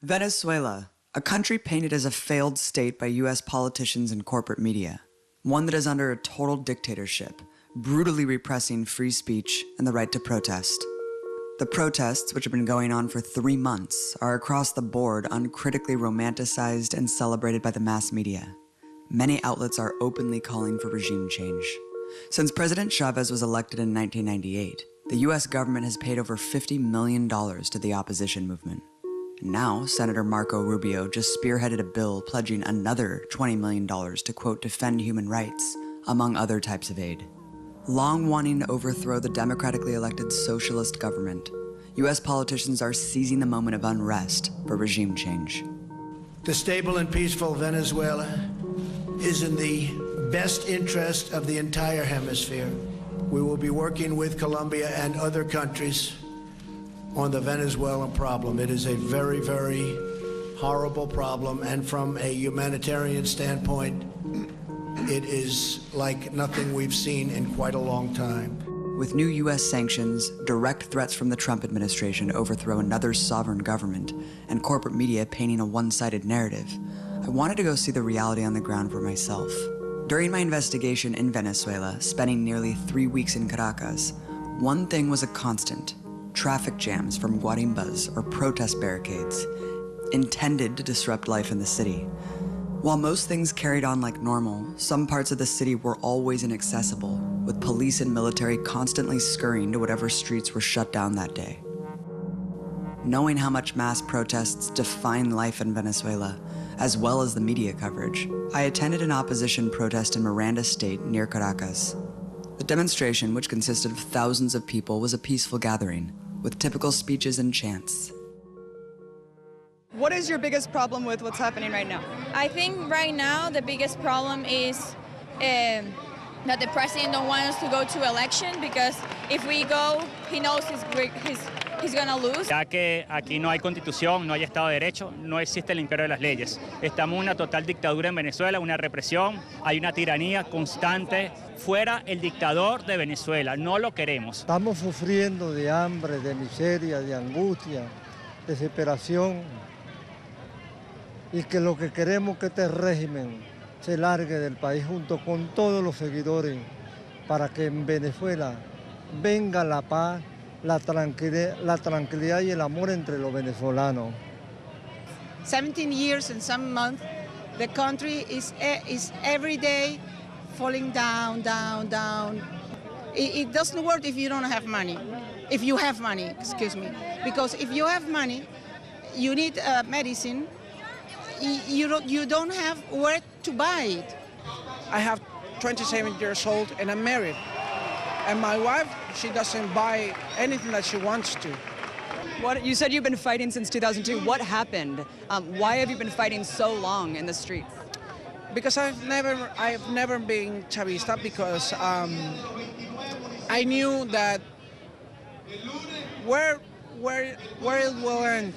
Venezuela, a country painted as a failed state by US politicians and corporate media. One that is under a total dictatorship, brutally repressing free speech and the right to protest. The protests, which have been going on for 3 months, are across the board uncritically romanticized and celebrated by the mass media. Many outlets are openly calling for regime change. Since President Chavez was elected in 1998, the US government has paid over $50 million to the opposition movement. And now, Senator Marco Rubio just spearheaded a bill pledging another $20 million to, quote, defend human rights, among other types of aid. Long wanting to overthrow the democratically elected socialist government, US politicians are seizing the moment of unrest for regime change. The stable and peaceful Venezuela is in the best interest of the entire hemisphere. We will be working with Colombia and other countries on the Venezuelan problem. It is a very, very horrible problem, and from a humanitarian standpoint, it is like nothing we've seen in quite a long time. With new US sanctions, direct threats from the Trump administration to overthrow another sovereign government, and corporate media painting a one-sided narrative, I wanted to go see the reality on the ground for myself. During my investigation in Venezuela, spending nearly 3 weeks in Caracas, one thing was a constant: traffic jams from guarimbas or protest barricades, intended to disrupt life in the city. While most things carried on like normal, some parts of the city were always inaccessible, with police and military constantly scurrying to whatever streets were shut down that day. Knowing how much mass protests define life in Venezuela, as well as the media coverage, I attended an opposition protest in Miranda State near Caracas. The demonstration, which consisted of thousands of people, was a peaceful gathering, with typical speeches and chants. What is your biggest problem with what's happening right now? I think right now the biggest problem is that the president don't want us to go to election, because if we go, he knows he's gonna lose. Ya que aquí no hay constitución, no hay Estado de Derecho, no existe el imperio de las leyes. Estamos en una total dictadura en Venezuela, una represión, hay una tiranía constante. Fuera el dictador de Venezuela, no lo queremos. Estamos sufriendo de hambre, de miseria, de angustia, desesperación, y que lo que queremos es que este régimen se largue del país junto con todos los seguidores, para que en Venezuela venga la paz, la tranquilidad y el amor entre los venezolanos. 17 years and some months, the country is every day falling down, down, down. It doesn't work if you don't have money. If you have money, excuse me. Because if you have money, you need medicine. You don't have where to buy it. I have 27 years old and I'm married. And my wife, she doesn't buy anything that she wants to. You said you've been fighting since 2002. What happened? Why have you been fighting so long in the streets? Because I've never been Chavista, because I knew that where it will end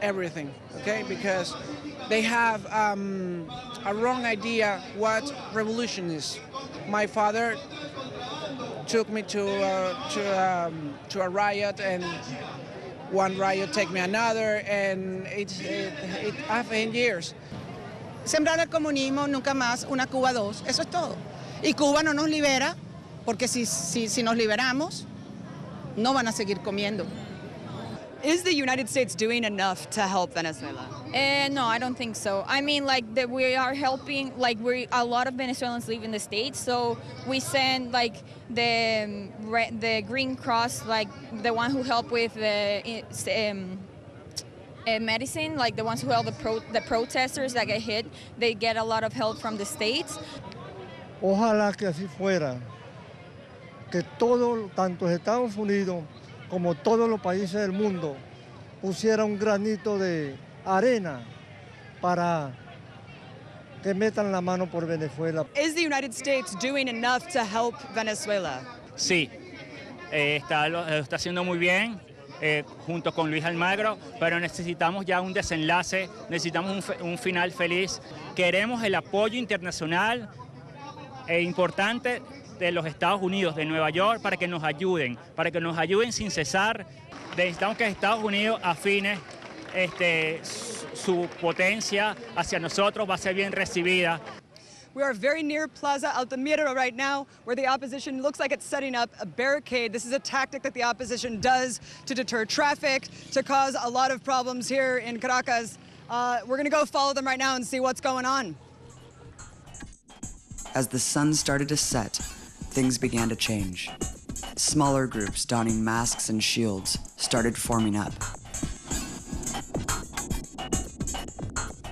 everything, okay? Because they have a wrong idea what revolution is. My father took me to a riot, and one riot take me another, and it happened in years. Sembrar el comunismo, nunca más, una Cuba 2, eso es todo. Y Cuba no nos libera, porque si nos liberamos, no van a seguir comiendo. Is the United States doing enough to help Venezuela? No, I don't think so. I mean, we are helping, a lot of Venezuelans live in the States, so we send the Green Cross, the one who help with the medicine, the ones who help the protesters that get hit, they get a lot of help from the States. Ojalá que así fuera, que todo, tanto Estados Unidos como todos los países del mundo, pusiera un granito de arena para que metan la mano por Venezuela. Is the United States doing enough to help Venezuela? Sí, lo está haciendo muy bien, junto con Luis Almagro, pero necesitamos ya un desenlace, necesitamos un final feliz. Queremos el apoyo internacional importante de los Estados Unidos, de Nueva York, para que nos ayuden sin cesar. Necesitamos que Estados Unidos afine su potencia hacia nosotros va a ser bien recibida. We are very near Plaza Altamira right now, where the opposition looks like it's setting up a barricade. This is a tactic that the opposition does to deter traffic, to cause a lot of problems here in Caracas. We're gonna go follow them right now and see what's going on. As the sun started to set, things began to change. Smaller groups donning masks and shields started forming up.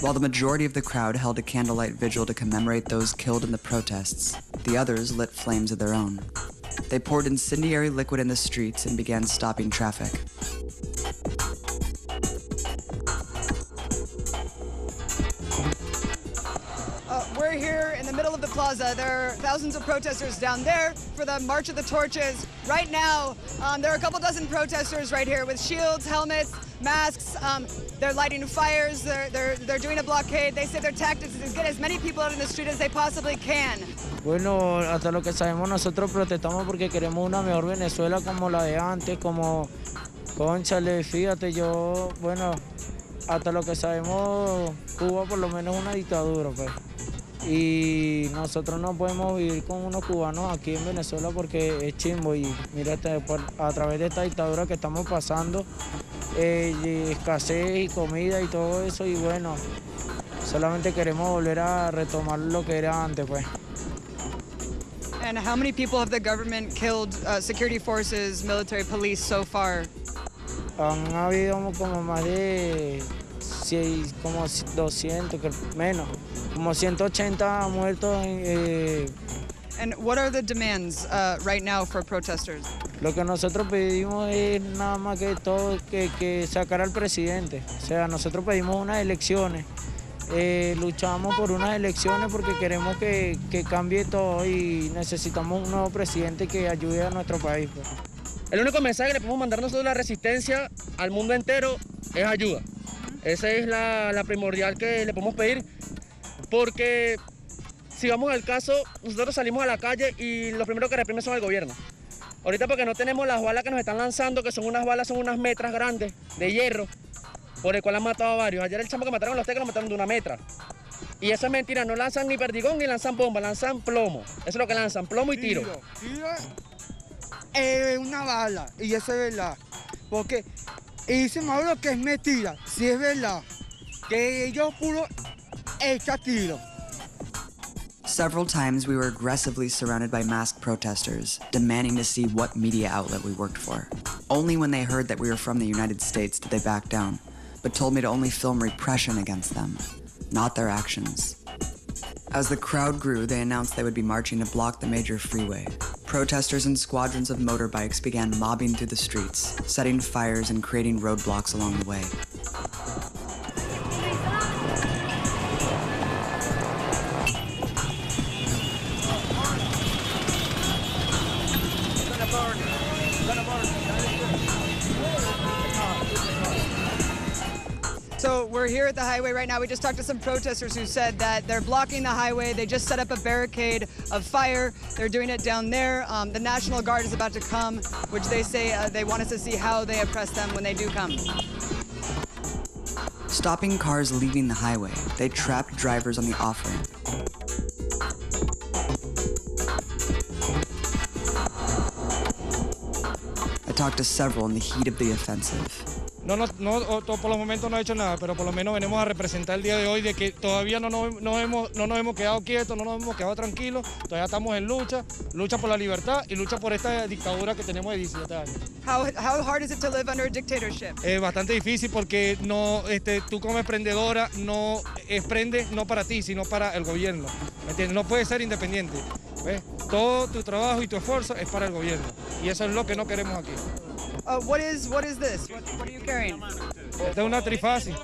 While the majority of the crowd held a candlelight vigil to commemorate those killed in the protests, the others lit flames of their own. They poured incendiary liquid in the streets and began stopping traffic. We're here in the middle of the plaza. There are thousands of protesters down there for the March of the Torches. Right now, there are a couple dozen protesters right here with shields, helmets, masks. They're lighting fires. They're doing a blockade. They say their tactics is to get as many people out in the street as they possibly can. Bueno, hasta lo que sabemos nosotros protestamos porque queremos una mejor Venezuela como la de antes, como, cónchale, fíjate, bueno, hasta lo que sabemos, Cuba por lo menos es una dictadura, pues. Y nosotros no podemos vivir con unos cubanos aquí en Venezuela porque es chimbo y mírate, a través de esta dictadura que estamos pasando, y escasez y comida y todo eso, y bueno, solamente queremos volver a retomar lo que era antes, pues. And how many people have the government killed, security forces, military, police so far? Han habido como más de como 200, menos, como 180 muertos. And what are the demands right now for protesters? Lo que nosotros pedimos es nada más que todo que sacar al presidente. O sea, nosotros pedimos unas elecciones. Luchamos por unas elecciones porque queremos que cambie todo y necesitamos un nuevo presidente que ayude a nuestro país, pues. El único mensaje que le podemos mandar nosotros a la resistencia al mundo entero es ayuda. Esa es la primordial que le podemos pedir, porque si vamos al caso, nosotros salimos a la calle y lo primero que reprime son el gobierno. Ahorita porque no tenemos las balas que nos están lanzando, que son unas metras grandes de hierro, por el cual han matado a varios. Ayer el chamo que mataron a los tecos lo mataron de 1 metra. Y eso es mentira, no lanzan ni perdigón ni lanzan bomba, lanzan plomo. Eso es lo que lanzan, plomo y tiro. Una bala, y eso es verdad. Porque dice Maduro que es mentira, si es verdad, que ellos puro echan tiro. Several times we were aggressively surrounded by masked protesters, demanding to see what media outlet we worked for. Only when they heard that we were from the United States did they back down, but told me to only film repression against them, not their actions. As the crowd grew, they announced they would be marching to block the major freeway. Protesters and squadrons of motorbikes began mobbing through the streets, setting fires and creating roadblocks along the way. So we're here at the highway right now. We just talked to some protesters who said that they're blocking the highway. They just set up a barricade of fire. They're doing it down there. The National Guard is about to come, which they say they want us to see how they oppress them when they do come. Stopping cars leaving the highway, they trapped drivers on the off-ramp. I talked to several in the heat of the offensive. No, por los momentos no ha hecho nada, pero por lo menos venimos a representar el día de hoy de que todavía no nos hemos quedado quietos, no nos hemos quedado tranquilos, todavía estamos en lucha por la libertad y lucha por esta dictadura que tenemos de 17 años. How hard is it to live under a dictatorship? Es bastante difícil porque tú como emprendedora no emprendes no para ti, sino para el gobierno. ¿Me entiendes? No puedes ser independiente. ¿Ves? Todo tu trabajo y tu esfuerzo es para el gobierno y eso es lo que no queremos aquí. What is this? What are you carrying? Esta es una trifácil.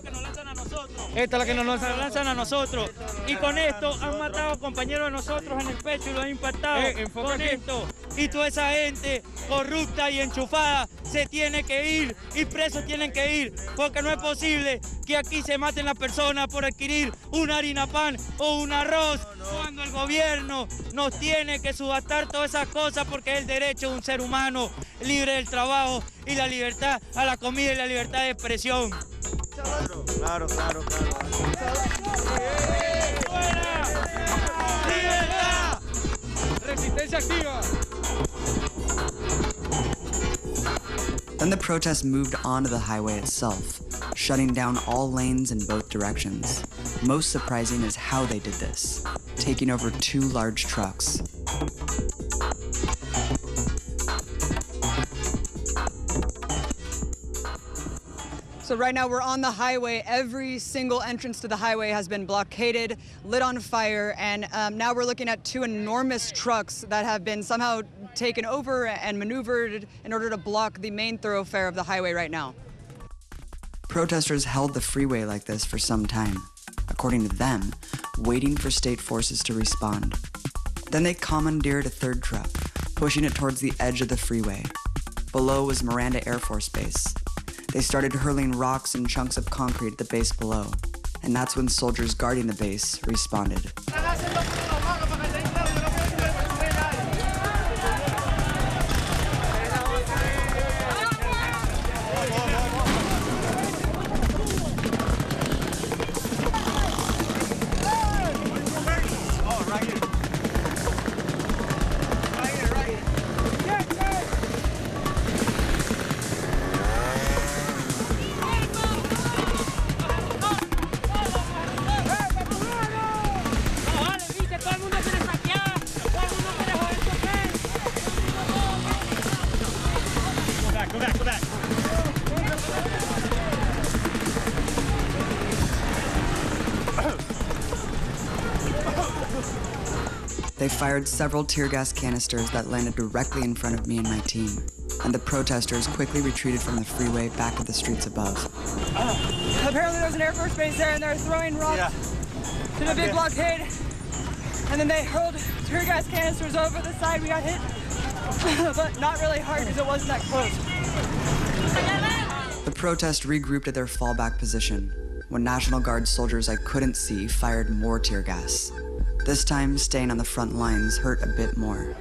Esta es la que nos lanzan a nosotros. Y con esto han matado compañeros de nosotros en el pecho y los han impactado con esto. Y toda esa gente corrupta y enchufada se tiene que ir y presos tienen que ir. Porque no es posible que aquí se maten las personas por adquirir una harina pan o un arroz. Cuando el gobierno nos tiene que subastar todas esas cosas porque es el derecho de un ser humano libre del trabajo y la libertad a la comida y la libertad de expresión. Claro, claro, claro. Resistencia activa. Then the protest moved onto the highway itself, shutting down all lanes in both directions. Most surprising is how they did this, taking over 2 large trucks. So right now we're on the highway. Every single entrance to the highway has been blockaded, lit on fire, and now we're looking at 2 enormous trucks that have been somehow taken over and maneuvered in order to block the main thoroughfare of the highway right now. Protesters held the freeway like this for some time, according to them, waiting for state forces to respond. Then they commandeered a 3rd truck, pushing it towards the edge of the freeway. Below was Miranda Air Force Base. They started hurling rocks and chunks of concrete at the base below, and that's when soldiers guarding the base responded. Go back. They fired several tear gas canisters that landed directly in front of me and my team, and the protesters quickly retreated from the freeway back to the streets above. Apparently there's an Air Force base there, and they're throwing rocks to the big blockade, and then they hurled tear gas canisters over the side. We got hit, but not really hard because it wasn't that close. The protest regrouped at their fallback position when National Guard soldiers I couldn't see fired more tear gas. This time, staying on the front lines hurt a bit more.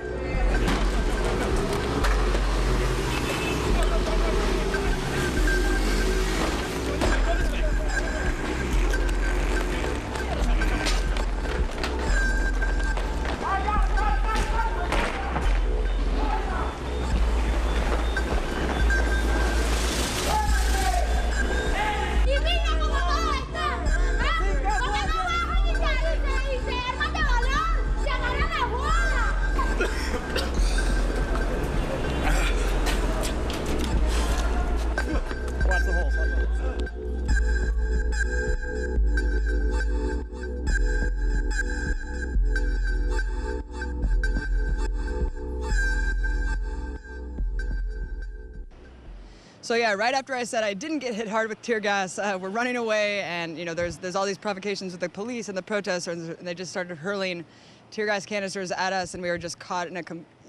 So yeah, right after I said I didn't get hit hard with tear gas, we're running away, and there's all these provocations with the police and the protesters, and they just started hurling tear gas canisters at us, and we were just caught in a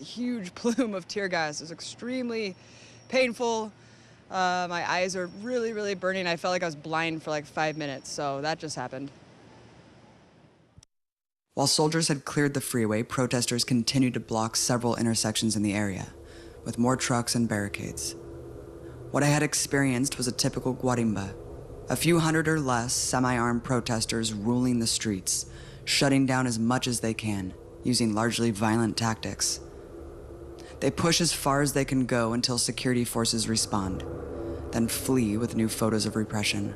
huge plume of tear gas. It was extremely painful. My eyes are really, really burning. I felt like I was blind for like 5 minutes, so that just happened. While soldiers had cleared the freeway, protesters continued to block several intersections in the area, with more trucks and barricades. What I had experienced was a typical guarimba, a few hundred or less semi-armed protesters ruling the streets, shutting down as much as they can, using largely violent tactics. They push as far as they can go until security forces respond, then flee with new photos of repression.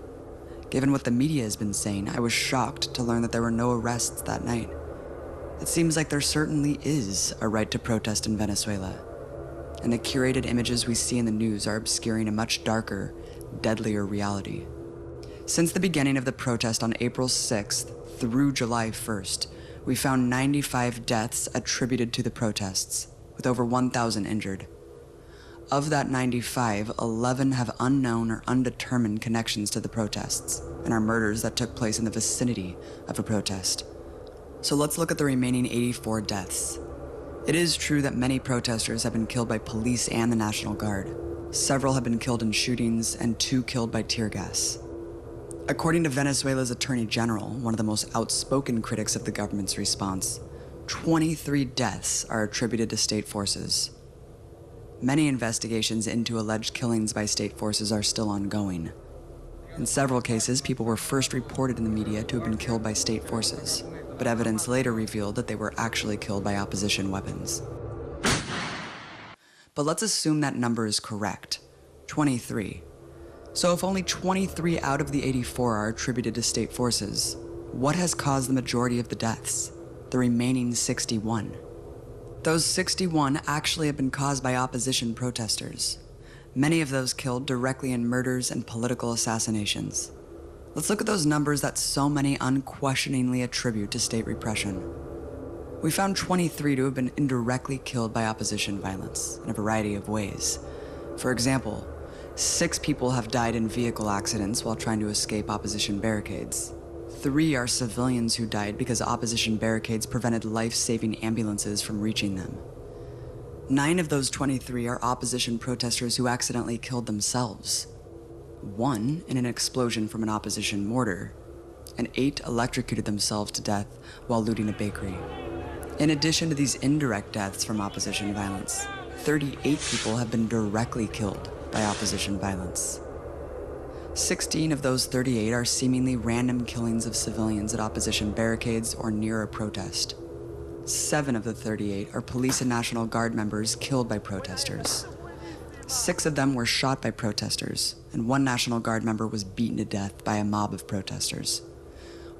Given what the media has been saying, I was shocked to learn that there were no arrests that night. It seems like there certainly is a right to protest in Venezuela, and the curated images we see in the news are obscuring a much darker, deadlier reality. Since the beginning of the protest on April 6th through July 1st, we found 95 deaths attributed to the protests, with over 1,000 injured. Of that 95, 11 have unknown or undetermined connections to the protests and are murders that took place in the vicinity of a protest. So let's look at the remaining 84 deaths. It is true that many protesters have been killed by police and the National Guard. Several have been killed in shootings and 2 killed by tear gas. According to Venezuela's Attorney General, one of the most outspoken critics of the government's response, 23 deaths are attributed to state forces. Many investigations into alleged killings by state forces are still ongoing. In several cases, people were first reported in the media to have been killed by state forces, but evidence later revealed that they were actually killed by opposition weapons. But let's assume that number is correct, 23. So if only 23 out of the 84 are attributed to state forces, what has caused the majority of the deaths? The remaining 61. Those 61 actually have been caused by opposition protesters. Many of those killed directly in murders and political assassinations. Let's look at those numbers that so many unquestioningly attribute to state repression. We found 23 to have been indirectly killed by opposition violence in a variety of ways. For example, 6 people have died in vehicle accidents while trying to escape opposition barricades. 3 are civilians who died because opposition barricades prevented life-saving ambulances from reaching them. 9 of those 23 are opposition protesters who accidentally killed themselves. 1 in an explosion from an opposition mortar, and 8 electrocuted themselves to death while looting a bakery. In addition to these indirect deaths from opposition violence, 38 people have been directly killed by opposition violence. 16 of those 38 are seemingly random killings of civilians at opposition barricades or near a protest. 7 of the 38 are police and National Guard members killed by protesters. 6 of them were shot by protesters, and 1 National Guard member was beaten to death by a mob of protesters.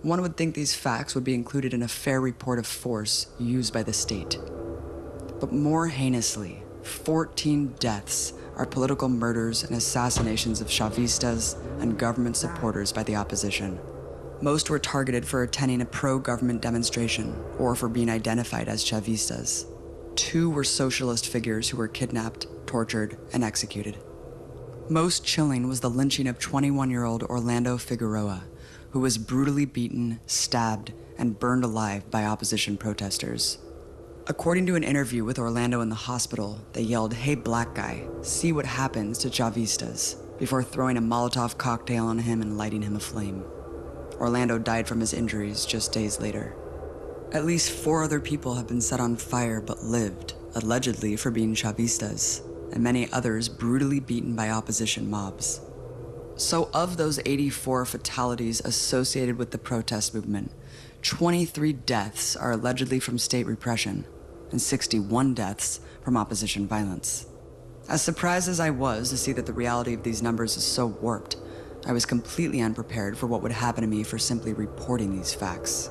One would think these facts would be included in a fair report of force used by the state. But more heinously, 14 deaths are political murders and assassinations of Chavistas and government supporters by the opposition. Most were targeted for attending a pro-government demonstration or for being identified as Chavistas. 2 were socialist figures who were kidnapped, tortured, and executed. Most chilling was the lynching of 21-year-old Orlando Figueroa, who was brutally beaten, stabbed, and burned alive by opposition protesters. According to an interview with Orlando in the hospital, they yelled, "Hey black guy, see what happens to Chavistas," before throwing a Molotov cocktail on him and lighting him aflame. Orlando died from his injuries just days later. At least 4 other people have been set on fire but lived, allegedly for being Chavistas, and many others brutally beaten by opposition mobs. So of those 84 fatalities associated with the protest movement, 23 deaths are allegedly from state repression, and 61 deaths from opposition violence. As surprised as I was to see that the reality of these numbers is so warped, I was completely unprepared for what would happen to me for simply reporting these facts.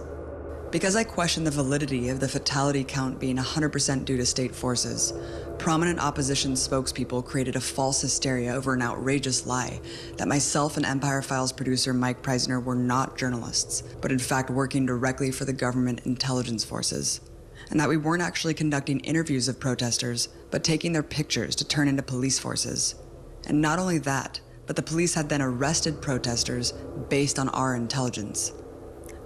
Because I questioned the validity of the fatality count being 100% due to state forces, prominent opposition spokespeople created a false hysteria over an outrageous lie that myself and Empire Files producer Mike Preisner were not journalists, but in fact working directly for the government intelligence forces, and that we weren't actually conducting interviews of protesters, but taking their pictures to turn into police forces. And not only that, but the police had then arrested protesters based on our intelligence.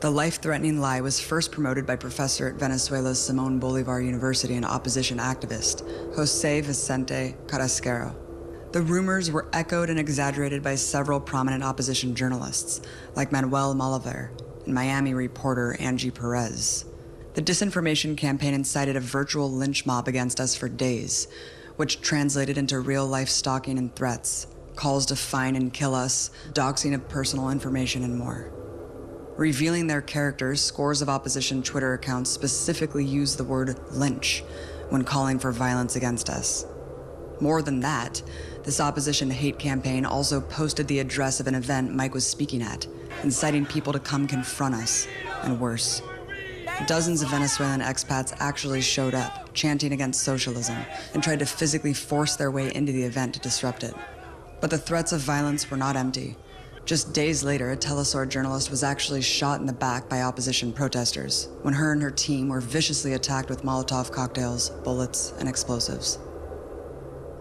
The life-threatening lie was first promoted by professor at Venezuela's Simón Bolívar University and opposition activist, José Vicente Carrasquero. The rumors were echoed and exaggerated by several prominent opposition journalists, like Manuel Malaver and Miami reporter Angie Perez. The disinformation campaign incited a virtual lynch mob against us for days, which translated into real-life stalking and threats, calls to find and kill us, doxing of personal information, and more. Revealing their characters, scores of opposition Twitter accounts specifically used the word lynch when calling for violence against us. More than that, this opposition hate campaign also posted the address of an event Mike was speaking at, inciting people to come confront us, and worse. Dozens of Venezuelan expats actually showed up, chanting against socialism, and tried to physically force their way into the event to disrupt it. But the threats of violence were not empty. Just days later, a Telesur journalist was actually shot in the back by opposition protesters when her and her team were viciously attacked with Molotov cocktails, bullets, and explosives.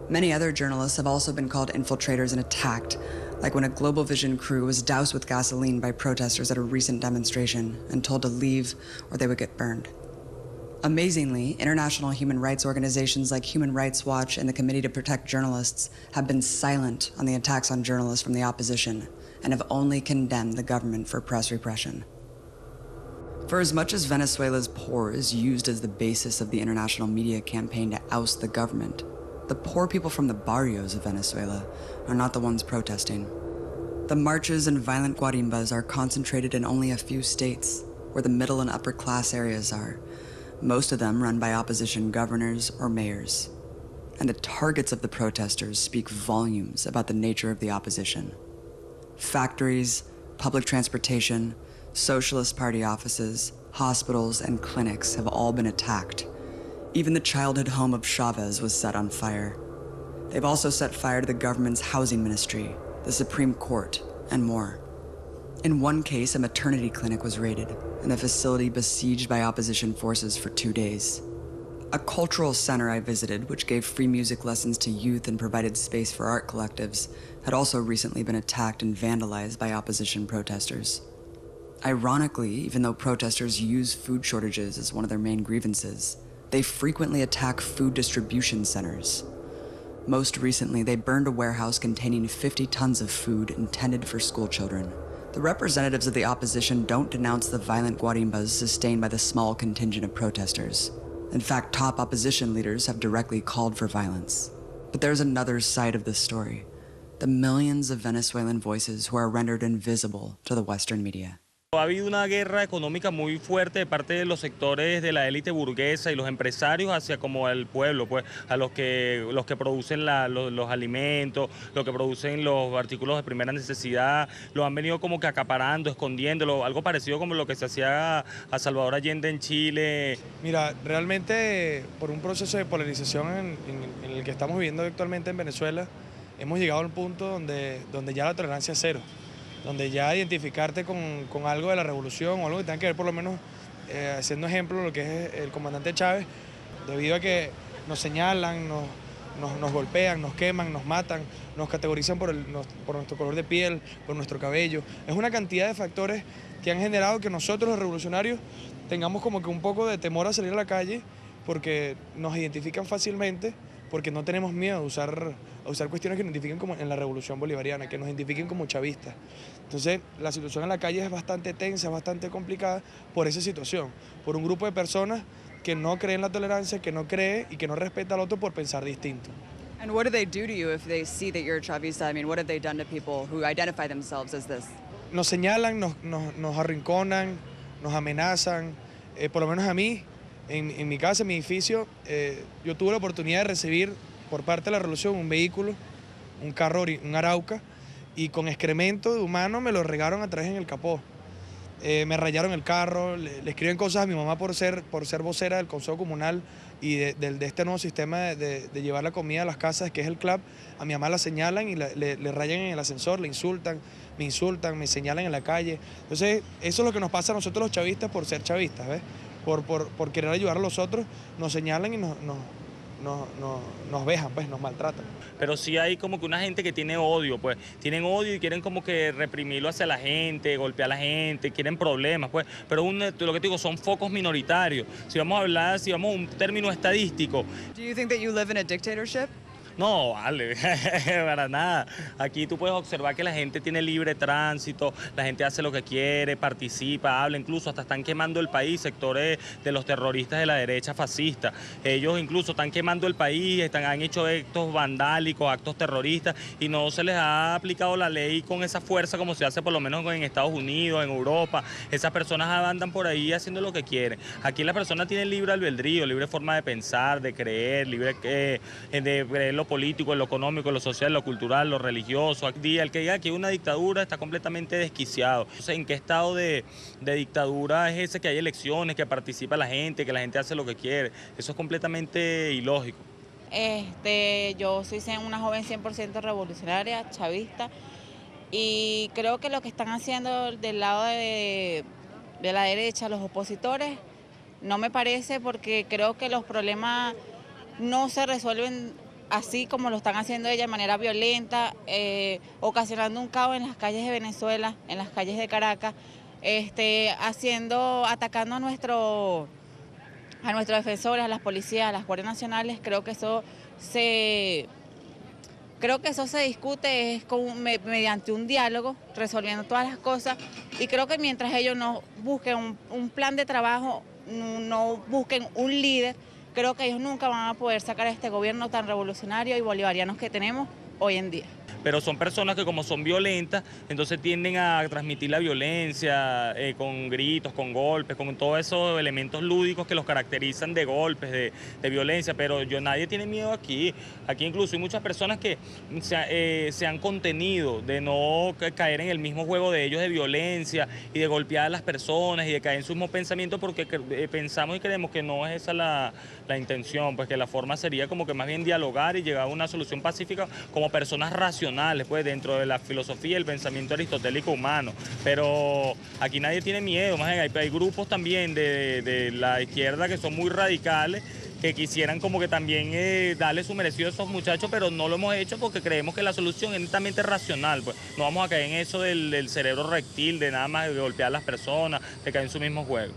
Many other journalists have also been called infiltrators and attacked, like when a Global Vision crew was doused with gasoline by protesters at a recent demonstration and told to leave or they would get burned. Amazingly, international human rights organizations like Human Rights Watch and the Committee to Protect Journalists have been silent on the attacks on journalists from the opposition and have only condemned the government for press repression. For as much as Venezuela's poor is used as the basis of the international media campaign to oust the government, the poor people from the barrios of Venezuela are not the ones protesting. The marches and violent guarimbas are concentrated in only a few states, where the middle and upper class areas are, most of them run by opposition governors or mayors. And the targets of the protesters speak volumes about the nature of the opposition. Factories, public transportation, Socialist Party offices, hospitals, and clinics have all been attacked. Even the childhood home of Chavez was set on fire. They've also set fire to the government's housing ministry, the Supreme Court, and more. In one case, a maternity clinic was raided, and the facility besieged by opposition forces for 2 days. A cultural center I visited, which gave free music lessons to youth and provided space for art collectives, had also recently been attacked and vandalized by opposition protesters. Ironically, even though protesters use food shortages as one of their main grievances, they frequently attack food distribution centers. Most recently, they burned a warehouse containing 50 tons of food intended for school children. The representatives of the opposition don't denounce the violent guarimbas sustained by the small contingent of protesters. In fact, top opposition leaders have directly called for violence. But there's another side of this story: the millions of Venezuelan voices who are rendered invisible to the Western media. Ha habido una guerra económica muy fuerte de parte de los sectores de la élite burguesa y los empresarios hacia como el pueblo, pues a los que producen los alimentos, los que producen los artículos de primera necesidad, los han venido como que acaparando, escondiéndolo, algo parecido como lo que se hacía a Salvador Allende en Chile. Mira, realmente por un proceso de polarización en el que estamos viviendo actualmente en Venezuela, hemos llegado al punto donde ya la tolerancia es cero, donde ya identificarte con algo de la revolución o algo que tenga que ver por lo menos haciendo ejemplo lo que es el comandante Chávez, debido a que nos señalan, nos golpean, nos queman, nos matan, nos categorizan por nuestro color de piel, por nuestro cabello. Es una cantidad de factores que han generado que nosotros los revolucionarios tengamos como que un poco de temor a salir a la calle porque nos identifican fácilmente, porque no tenemos miedo a usar cuestiones que nos identifiquen como en la revolución bolivariana, que nos identifiquen como chavistas. Entonces, la situación en la calle es bastante tensa, bastante complicada por esa situación, por un grupo de personas que no creen en la tolerancia, que no cree y que no respeta al otro por pensar distinto. And what do they do to you if they see that you're a chavista? I mean, what have they done to people who identify themselves as this? Nos señalan, nos arrinconan, nos amenazan, por lo menos a mí. En mi casa, en mi edificio, yo tuve la oportunidad de recibir por parte de la revolución un vehículo, un carro, un Arauca, y con excremento de humano me lo regaron a través en el capó. Me rayaron el carro, le escriben cosas a mi mamá por ser vocera del Consejo Comunal y de este nuevo sistema de llevar la comida a las casas, que es el club. A mi mamá la señalan y le rayan en el ascensor, le insultan, me señalan en la calle. Entonces, eso es lo que nos pasa a nosotros los chavistas por ser chavistas, ¿ves? Por querer ayudar a los otros, nos señalan y nos vejan, pues, nos maltratan. Pero sí hay como que una gente que tiene odio, pues, tienen odio y quieren como que reprimirlo hacia la gente, golpear a la gente, quieren problemas, pues, pero lo que te digo, son focos minoritarios. Si vamos a un término estadístico. Do you think that you live in a dictatorship? No, vale, para nada. Aquí tú puedes observar que la gente tiene libre tránsito, la gente hace lo que quiere, participa, habla, incluso hasta están quemando el país, sectores de los terroristas de la derecha fascista. Ellos incluso están quemando el país, han hecho actos vandálicos, actos terroristas, y no se les ha aplicado la ley con esa fuerza como se hace por lo menos en Estados Unidos, en Europa. Esas personas andan por ahí haciendo lo que quieren. Aquí las personas tienen libre albedrío, libre forma de pensar, de creer, libre de creer lo político, en lo económico, en lo social, en lo cultural, lo religioso. El que diga que hay una dictadura está completamente desquiciado. Entonces, ¿en qué estado de dictadura es ese que hay elecciones, que participa la gente, que la gente hace lo que quiere? Eso es completamente ilógico. Yo soy una joven 100% revolucionaria, chavista, y creo que lo que están haciendo del lado de la derecha, los opositores, no me parece, porque creo que los problemas no se resuelven así como lo están haciendo ella, de manera violenta, ocasionando un caos en las calles de Venezuela, en las calles de Caracas, atacando a nuestros defensores, a las policías, a las guardias nacionales. Creo que eso se discute mediante un diálogo, resolviendo todas las cosas, y creo que mientras ellos no busquen un plan de trabajo, no busquen un líder, creo que ellos nunca van a poder sacar a este gobierno tan revolucionario y bolivariano que tenemos hoy en día. pero son personas que como son violentas, entonces tienden a transmitir la violencia con gritos, con golpes, con todos esos elementos lúdicos que los caracterizan de golpes, de violencia, pero nadie tiene miedo aquí. Aquí incluso hay muchas personas que se han contenido de no caer en el mismo juego de ellos de violencia y de golpear a las personas y de caer en sus mismos pensamientos porque pensamos y creemos que no es esa la intención, pues que la forma sería como que más bien dialogar y llegar a una solución pacífica como personas racionales, pues dentro de la filosofía y el pensamiento aristotélico humano. Pero aquí nadie tiene miedo, más bien hay grupos también de la izquierda que son muy radicales, que quisieran como que también darle su merecido a esos muchachos, pero no lo hemos hecho porque creemos que la solución es netamente racional, pues no vamos a caer en eso del cerebro reptil, de nada más de golpear a las personas, de caer en su mismo juego.